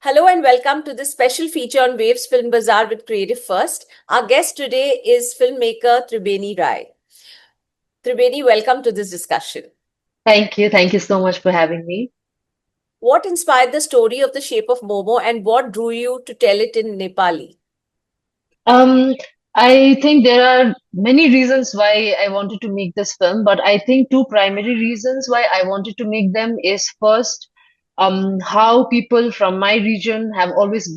Hello and welcome to this special feature on Waves Film Bazaar with Creative First. Our guest today is filmmaker Tribeni Rai. Tribeni, welcome to this discussion. Thank you. Thank you so much for having me. What inspired the story of The Shape of Momo and what drew you to tell it in Nepali? Um, I think there are many reasons why I wanted to make this film, but I think two primary reasons why I wanted to make them is first, how people from my region have always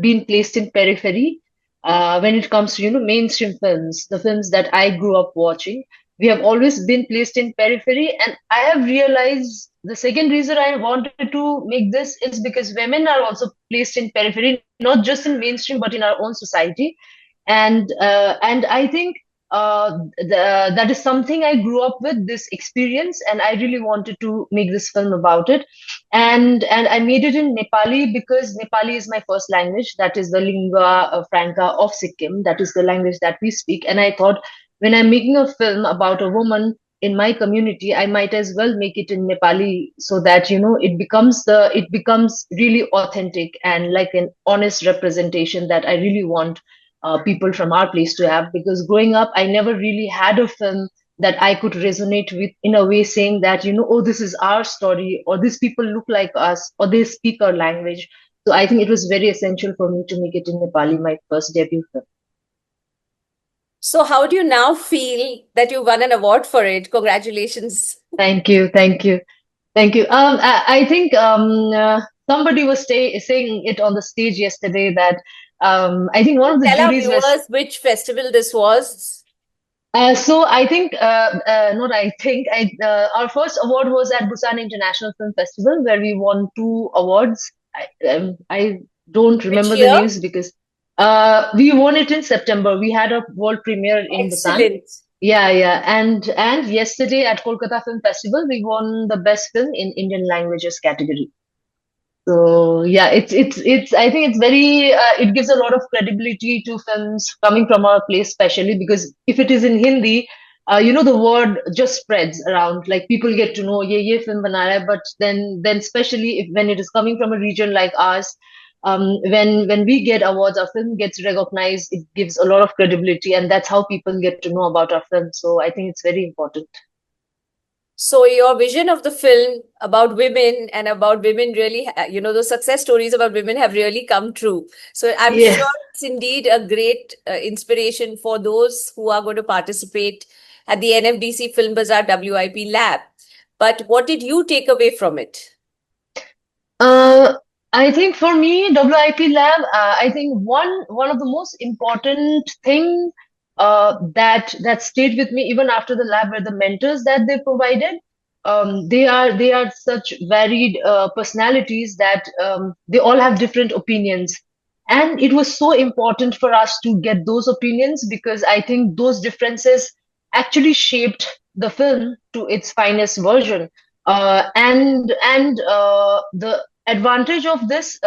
been placed in periphery when it comes to, mainstream films, the films that I grew up watching. We have always been placed in periphery, and I have realized the second reason I wanted to make this is because women are also placed in periphery, not just in mainstream, but in our own society. And I think that is something I grew up with, this experience, and I really wanted to make this film about it. And I made it in Nepali because Nepali is my first language. That is the lingua franca of Sikkim. That is the language that we speak. And I thought, when I'm making a film about a woman in my community, I might as well make it in Nepali so that it becomes really authentic and like an honest representation that I really want people from our place to have. Because growing up, I never really had a film that I could resonate with in a way, saying that, oh, this is our story, or these people look like us, or they speak our language. So I think it was very essential for me to make it in Nepali, my first debut film. So, how do you now feel that you won an award for it? Congratulations. Thank you, thank you, thank you. I think somebody was saying it on the stage yesterday that I think one of the Tell our juries was. viewers which festival this was. So I think, not I think, our first award was at Busan International Film Festival, where we won two awards. I don't Which remember the year? names because we won it in September. We had a world premiere in Busan. Excellent. Yeah, yeah, and yesterday at Kolkata Film Festival, we won the best film in Indian languages category. So yeah, it's I think it's very it gives a lot of credibility to films coming from our place, especially because if it is in Hindi, the word just spreads around. Like people get to know ye film bana raha hai, but then especially if when it is coming from a region like ours, when we get awards, our film gets recognized. It gives a lot of credibility, and that's how people get to know about our film. So I think it's very important. So your vision of the film about women and about women really, the success stories about women have really come true. So I'm Yeah. sure it's indeed a great inspiration for those who are going to participate at the NFDC Film Bazaar WIP Lab. But what did you take away from it? Uh, I think for me, WIP Lab, I think one of the most important thing that stayed with me even after the lab were the mentors that they provided. They are such varied personalities that they all have different opinions, and it was so important for us to get those opinions because I think those differences actually shaped the film to its finest version. And the advantage of this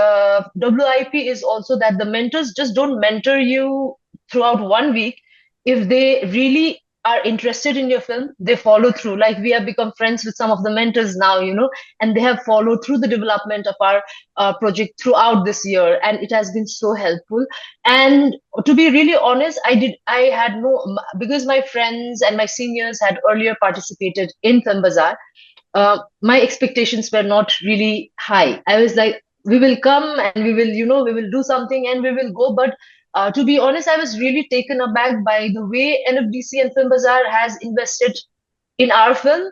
WIP is also that the mentors just don't mentor you throughout 1 week. If they really are interested in your film, they follow through. Like we have become friends with some of the mentors now, and they have followed through the development of our project throughout this year, and it has been so helpful. And to be really honest, I had no, because my friends and my seniors had earlier participated in Film Bazaar, my expectations were not really high. I was like, we will come and we will do something and we will go. But to be honest, I was really taken aback by the way NFDC and Film Bazaar has invested in our film.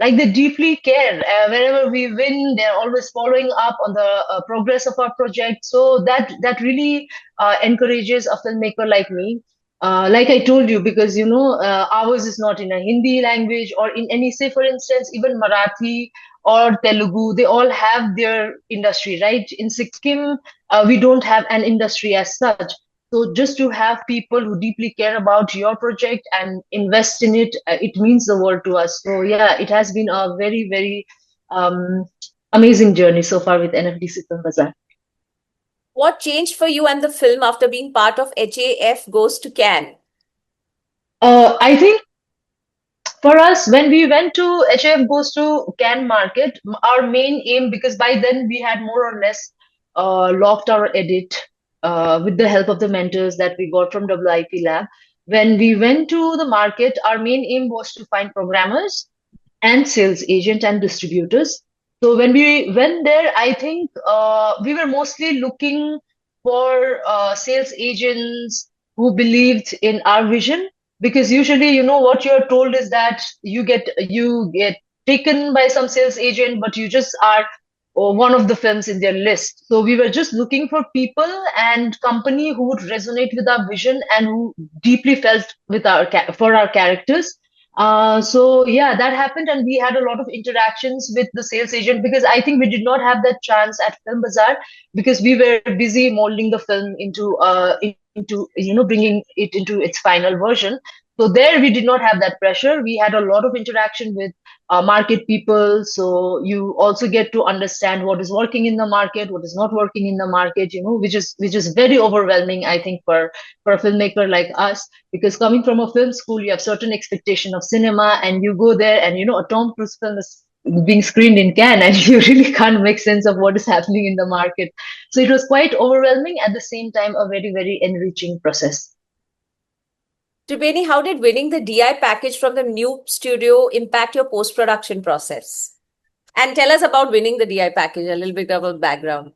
Like they deeply care. Whenever we win, they're always following up on the progress of our project. So that really encourages a filmmaker like me. Like I told you, because ours is not in a Hindi language or in any, say for instance, even Marathi or Telugu, they all have their industry, right? In Sikkim, we don't have an industry as such. So just to have people who deeply care about your project and invest in it, it means the world to us. So yeah, it has been a very, very um, amazing journey so far with NFDC Film Bazaar. What changed for you and the film after being part of HAF Goes to Cannes? I think for us, when we went to HAF Goes to Can Market, our main aim, because by then we had more or less locked our edit with the help of the mentors that we got from WIP Lab. When we went to the market, our main aim was to find programmers and sales agent and distributors. So when we went there, I think we were mostly looking for sales agents who believed in our vision, because usually, what you're told is that you get taken by some sales agent, but you just are one of the films in their list. So we were just looking for people and company who would resonate with our vision and who deeply felt with for our characters. So yeah, that happened, and we had a lot of interactions with the sales agent, because I think we did not have that chance at Film Bazaar, because we were busy molding the film into bringing it into its final version. So there we did not have that pressure. We had a lot of interaction with market people, so you also get to understand what is working in the market, what is not working in the market, which is very overwhelming, I think, for a filmmaker like us, because coming from a film school, you have certain expectation of cinema, and you go there, and a Tom Cruise film is being screened in Cannes, and you really can't make sense of what is happening in the market. So it was quite overwhelming, at the same time a very, very enriching process. Tribeni, how did winning the DI package from the new studio impact your post-production process? And tell us about winning the DI package, a little bit about background.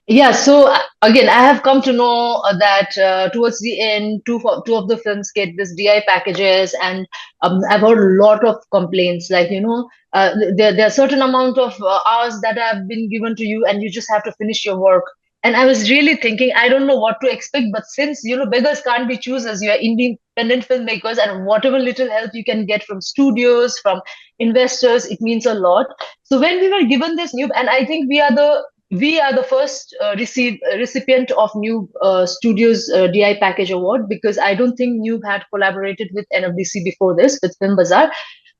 Yeah, so again, I have come to know that towards the end, two of the films get this DI packages, and I've heard a lot of complaints. Like, there are certain amount of hours that have been given to you, and you just have to finish your work. And I was really thinking, I don't know what to expect, but since beggars can't be choosers, you are independent filmmakers, and whatever little help you can get from studios, from investors, it means a lot. So when we were given this new, and I think we are the first recipient of Noob Studios DI Package Award, because I don't think Noob had collaborated with NFDC before this, with Film Bazaar.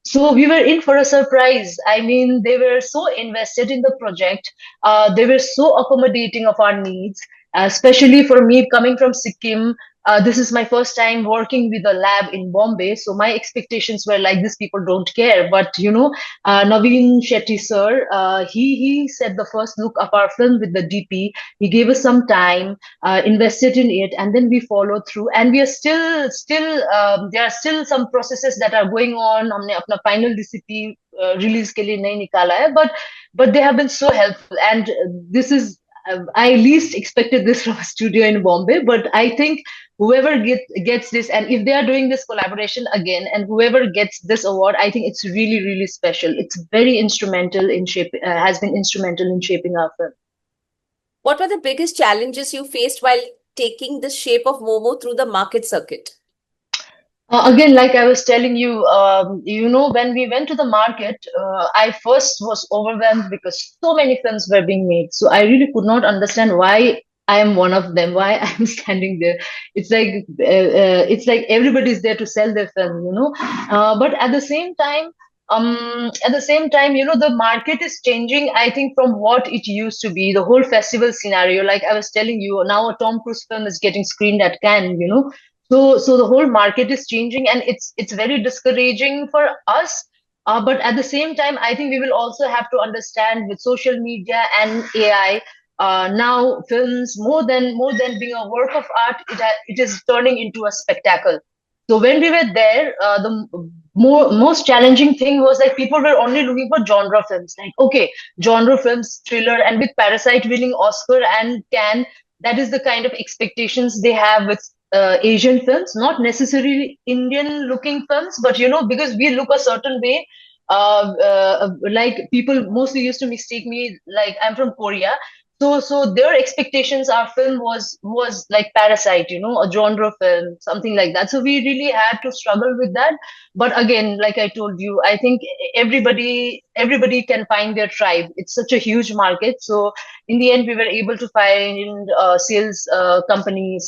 So we were in for a surprise. I mean, they were so invested in the project. They were so accommodating of our needs, especially for me coming from Sikkim. This is my first time working with a lab in Bombay. So my expectations were like, these people don't care. But, Naveen Shetty sir, he said the first look of our film with the DP. He gave us some time, invested in it, and then we followed through. And we are still there are still some processes that are going on. हमने अपना final recipe release के लिए नहीं निकाला है, but they have been so helpful. And this is I least expected this from a studio in Bombay, but I think whoever gets this, and if they are doing this collaboration again, and whoever gets this award, I think it's really, really special. It's very instrumental in has been instrumental in shaping our film. What were the biggest challenges you faced while taking the shape of Momo through the market circuit? Again, like I was telling you, when we went to the market, I first was overwhelmed because so many films were being made. So I really could not understand why I am one of them, why I'm standing there. It's like everybody's there to sell their film. But at the same time, the market is changing, I think, from what it used to be. The whole festival scenario, like I was telling you, now a Tom Cruise film is getting screened at Cannes. So the whole market is changing, and it's very discouraging for us. But at the same time, I think we will also have to understand, with social media and AI, now films, more than being a work of art, it is turning into a spectacle. So when we were there, the most challenging thing was like people were only looking for genre films. Like, okay, genre films, thriller, and with Parasite winning Oscar and Cannes, that is the kind of expectations they have with Asian films, not necessarily Indian looking films, but because we look a certain way, like people mostly used to mistake me like I'm from Korea. So their expectations, our film was like Parasite, a genre film, something like that. So we really had to struggle with that. But again, like I told you, I think everybody can find their tribe. It's such a huge market. So in the end, we were able to find a sales company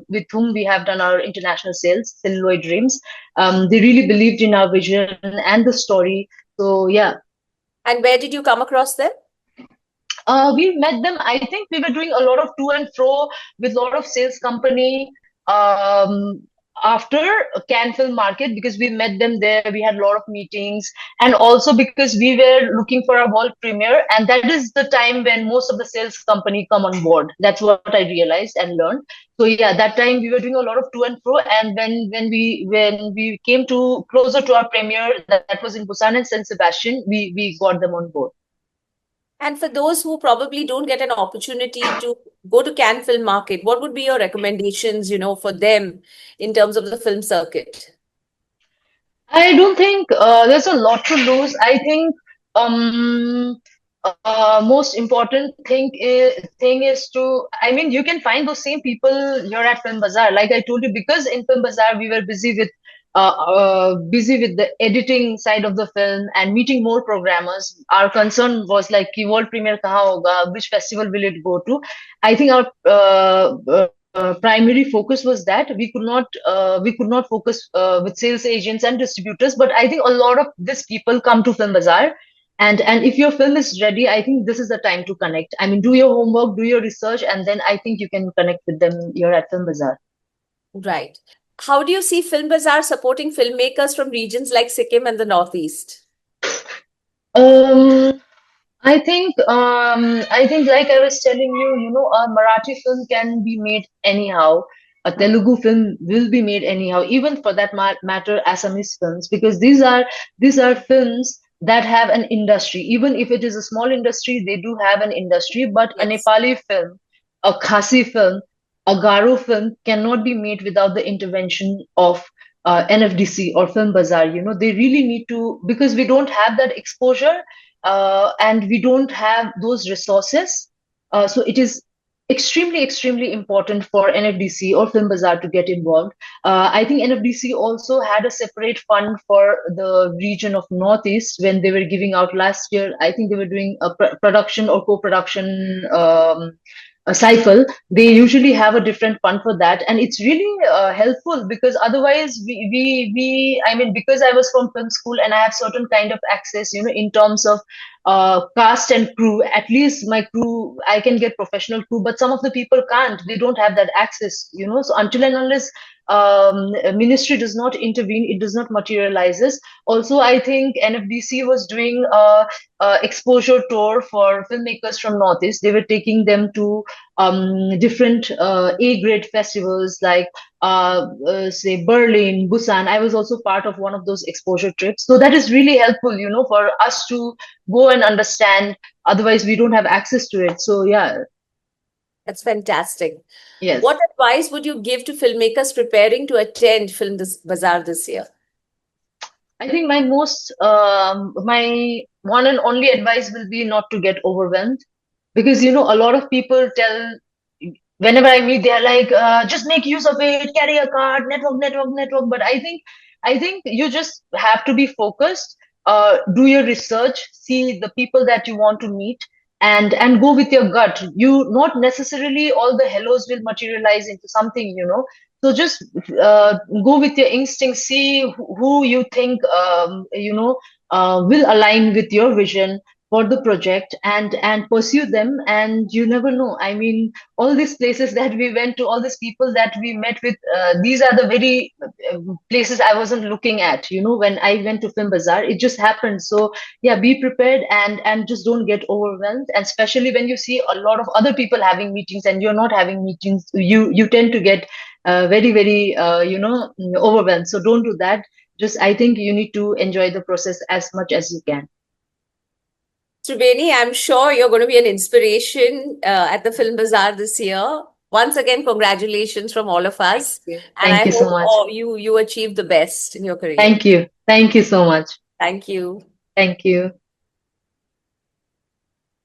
with whom we have done our international sales, Celluloid Dreams. They really believed in our vision and the story. So yeah. And where did you come across them? We met them. I think we were doing a lot of to and fro with a lot of sales company. after Cannes Film Market, because we met them there. We had a lot of meetings, and also because we were looking for a world premiere, and that is the time when most of the sales company come on board. That's what I realized and learned. So yeah, that time we were doing a lot of to and fro, and when we came to closer to our premiere, that was in Busan and San Sebastian, we got them on board. And for those who probably don't get an opportunity to go to Cannes Film Market, what would be your recommendations, for them in terms of the film circuit? I don't think there's a lot to lose. I think um, most important thing is to. I mean, you can find those same people here at Film Bazaar. Like I told you, because in Film Bazaar we were busy with the editing side of the film and meeting more programmers. Our concern was like, ki world premiere kahan hoga, which festival will it go to? I think our primary focus was that we could not focus with sales agents and distributors, but I think a lot of these people come to Film Bazaar, and if your film is ready, I think this is the time to connect. I mean, do your homework, do your research, and then I think you can connect with them here at Film Bazaar. Right. How do you see Film Bazaar supporting filmmakers from regions like Sikkim and the Northeast? um I think like I was telling you, a Marathi film can be made anyhow. A Telugu film will be made anyhow, even for that matter, Assamese films, because these are films that have an industry. Even if it is a small industry, they do have an industry. But a Yes. Nepali film, a Khasi film, a Garo film cannot be made without the intervention of NFDC or Film Bazaar. They really need to, because we don't have that exposure, and we don't have those resources. So it is extremely, extremely important for NFDC or Film Bazaar to get involved. I think NFDC also had a separate fund for the region of Northeast when they were giving out last year. I think they were doing a production or co-production a cycle. They usually have a different fund for that, and it's really helpful, because otherwise I mean, because I was from film school and I have certain kind of access, in terms of cast and crew. At least my crew, I can get professional crew, but some of the people can't. They don't have that access. So until and unless ministry does not intervene, it does not materializes. Also, I think NFDC was doing exposure tour for filmmakers from Northeast. They were taking them to different A-grade festivals like say Berlin, Busan. I was also part of one of those exposure trips. So that is really helpful, for us to go and understand. Otherwise, we don't have access to it. So yeah, That's fantastic. yes. What advice would you give to filmmakers preparing to attend Bazaar this year? I think my one and only advice will be not to get overwhelmed, because a lot of people tell, whenever I meet, they're like, just make use of it, carry a card, network, network, network. But I think you just have to be focused, do your research, see the people that you want to meet, and go with your gut. Not necessarily all the hellos will materialize into something, so just go with your instincts, see who you think will align with your vision for the project, and pursue them. And you never know. I mean, all these places that we went to, all these people that we met with, these are the very places I wasn't looking at, when I went to Film Bazaar. It just happened. So yeah, be prepared, and just don't get overwhelmed. And especially when you see a lot of other people having meetings and you're not having meetings, you tend to get very, very overwhelmed. So don't do that. Just, I think you need to enjoy the process as much as you can. Tribeni, I'm sure you're going to be an inspiration at the Film Bazaar this year. Once again, congratulations from all of us. And Thank I you so hope much. you achieve the best in your career. Thank you so much. Thank you. Thank you.